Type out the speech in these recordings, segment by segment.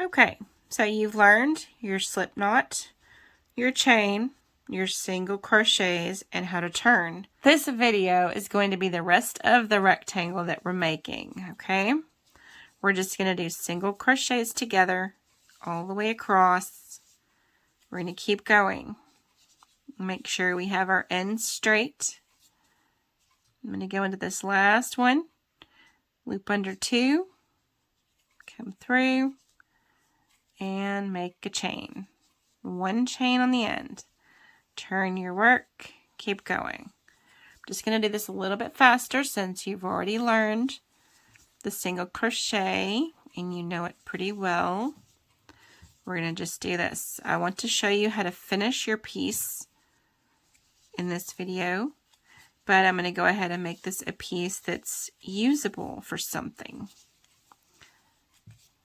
Okay, so you've learned your slip knot, your chain, your single crochets, and how to turn. This video is going to be the rest of the rectangle that we're making, okay? We're just going to do single crochets together all the way across. We're going to keep going. Make sure we have our ends straight. I'm going to go into this last one, loop under 2, come through, and make a chain. 1 chain on the end. Turn your work, keep going. I'm just going to do this a little bit faster since you've already learned the single crochet and you know it pretty well. We're going to just do this. I want to show you how to finish your piece in this video, but I'm going to go ahead and make this a piece that's usable for something.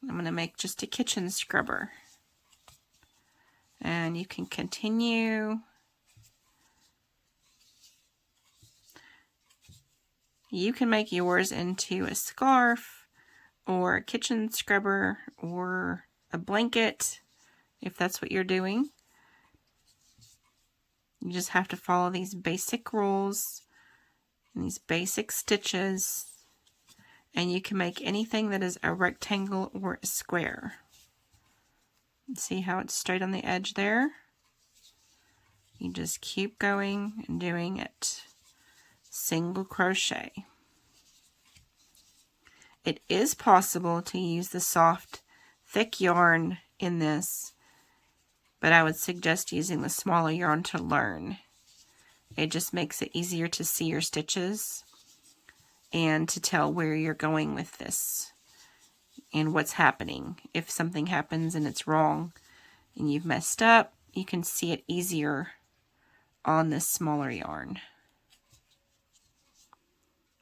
I'm going to make just a kitchen scrubber. And you can continue. You can make yours into a scarf or a kitchen scrubber or a blanket if that's what you're doing. You just have to follow these basic rules and these basic stitches, and you can make anything that is a rectangle or a square. See how it's straight on the edge there? You just keep going and doing it. Single crochet. It is possible to use the soft, thick yarn in this, but I would suggest using the smaller yarn to learn. It just makes it easier to see your stitches and to tell where you're going with this and what's happening. If something happens and it's wrong and you've messed up, you can see it easier on this smaller yarn.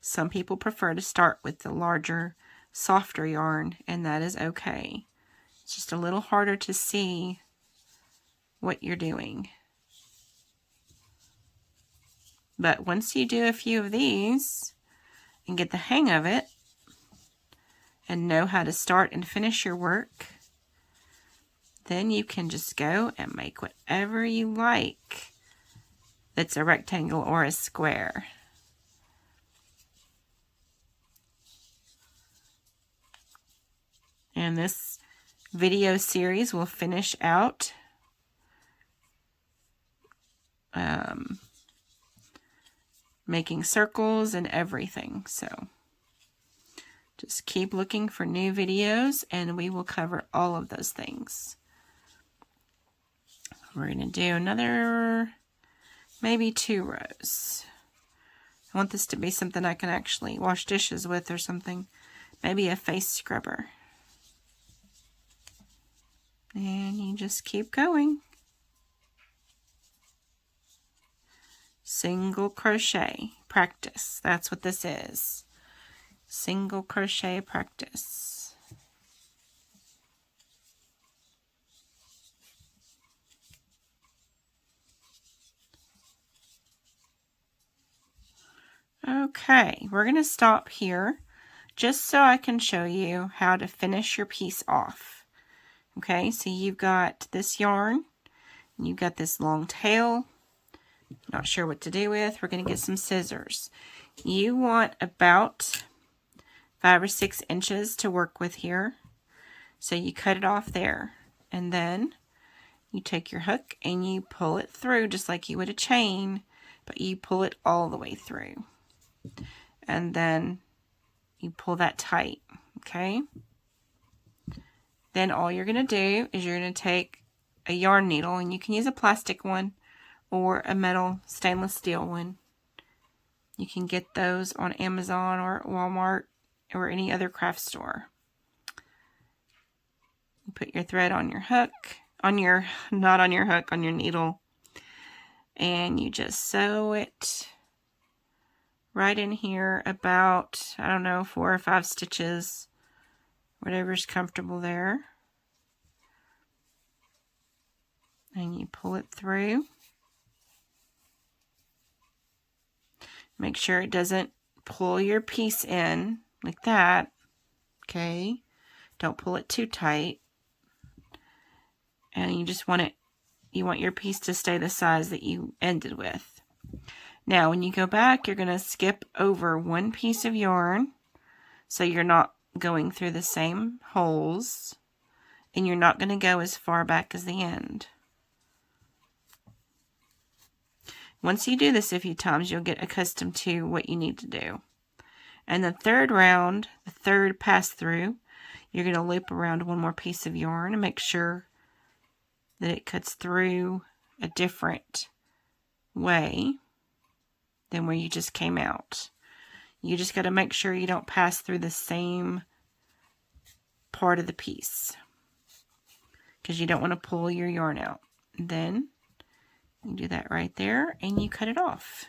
Some people prefer to start with the larger, softer yarn, and that is okay. It's just a little harder to see what you're doing. But once you do a few of these and get the hang of it and know how to start and finish your work, then you can just go and make whatever you like that's a rectangle or a square. And this video series will finish out making circles and everything. So just keep looking for new videos and we will cover all of those things. We're going to do another, maybe 2 rows. I want this to be something I can actually wash dishes with or something. Maybe a face scrubber. And you just keep going. Single crochet practice. That's what this is. Single crochet practice. Okay, we're going to stop here just so I can show you how to finish your piece off. Okay, so you've got this yarn, and you've got this long tail. Not sure what to do with. We're going to get some scissors. You want about 5 or 6 inches to work with here. So you cut it off there. And then you take your hook and you pull it through just like you would a chain, but you pull it all the way through. And then you pull that tight, okay? Then all you're going to do is you're going to take a yarn needle, and you can use a plastic one or a metal stainless steel one. You can get those on Amazon or Walmart or any other craft store. You put your thread on your hook, not on your hook, on your needle, and you just sew it right in here about, I don't know, 4 or 5 stitches, whatever's comfortable there. And you pull it through. Make sure it doesn't pull your piece in like that. Okay? Don't pull it too tight. And you want your piece to stay the size that you ended with. Now when you go back, you're going to skip over one piece of yarn so you're not going through the same holes, and you're not going to go as far back as the end. Once you do this a few times, you'll get accustomed to what you need to do. And the third round, the third pass through, you're going to loop around one more piece of yarn and make sure that it cuts through a different way than where you just came out. You just got to make sure you don't pass through the same part of the piece, because you don't want to pull your yarn out. Then you do that right there and you cut it off.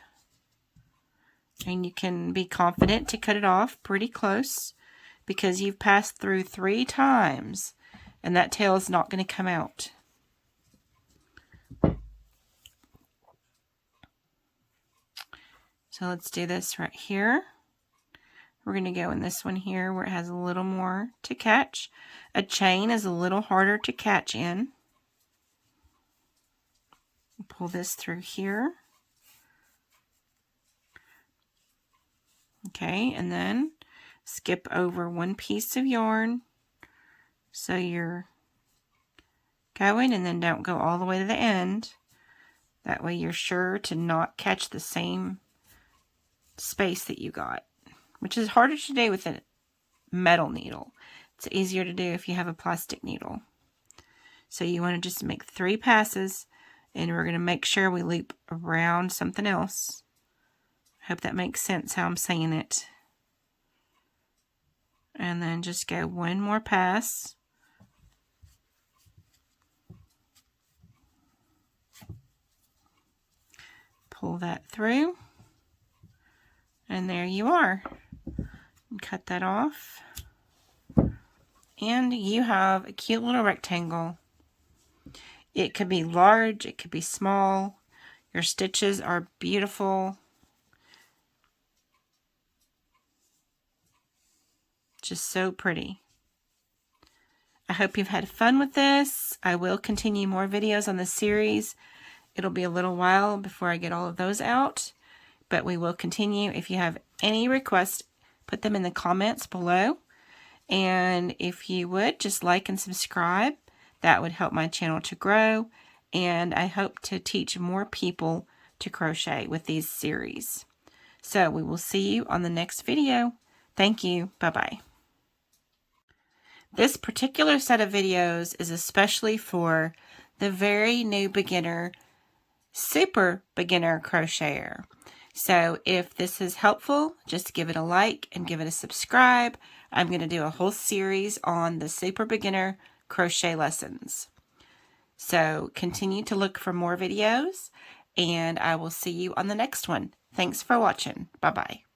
And you can be confident to cut it off pretty close because you've passed through 3 times and that tail is not going to come out. So let's do this right here. We're going to go in this one here where it has a little more to catch. A chain is a little harder to catch in. Pull this through here. Okay, and then skip over one piece of yarn so you're going, and then don't go all the way to the end. That way you're sure to not catch the same space that you got, which is harder to do with a metal needle. It's easier to do if you have a plastic needle. So you want to just make 3 passes, and we're going to make sure we loop around something else. I hope that makes sense how I'm saying it. And then just go one more pass. Pull that through. And there you are. And cut that off. And you have a cute little rectangle. It could be large, it could be small. Your stitches are beautiful. Just so pretty. I hope you've had fun with this. I will continue more videos on this series. It'll be a little while before I get all of those out, but we will continue. If you have any requests, put them in the comments below. And if you would, just like and subscribe. That would help my channel to grow. And I hope to teach more people to crochet with these series. So we will see you on the next video. Thank you. Bye-bye. This particular set of videos is especially for the very new beginner, super beginner crocheter. So if this is helpful, just give it a like and give it a subscribe. I'm going to do a whole series on the super beginner crochet lessons. So continue to look for more videos, and I will see you on the next one. Thanks for watching. Bye-bye.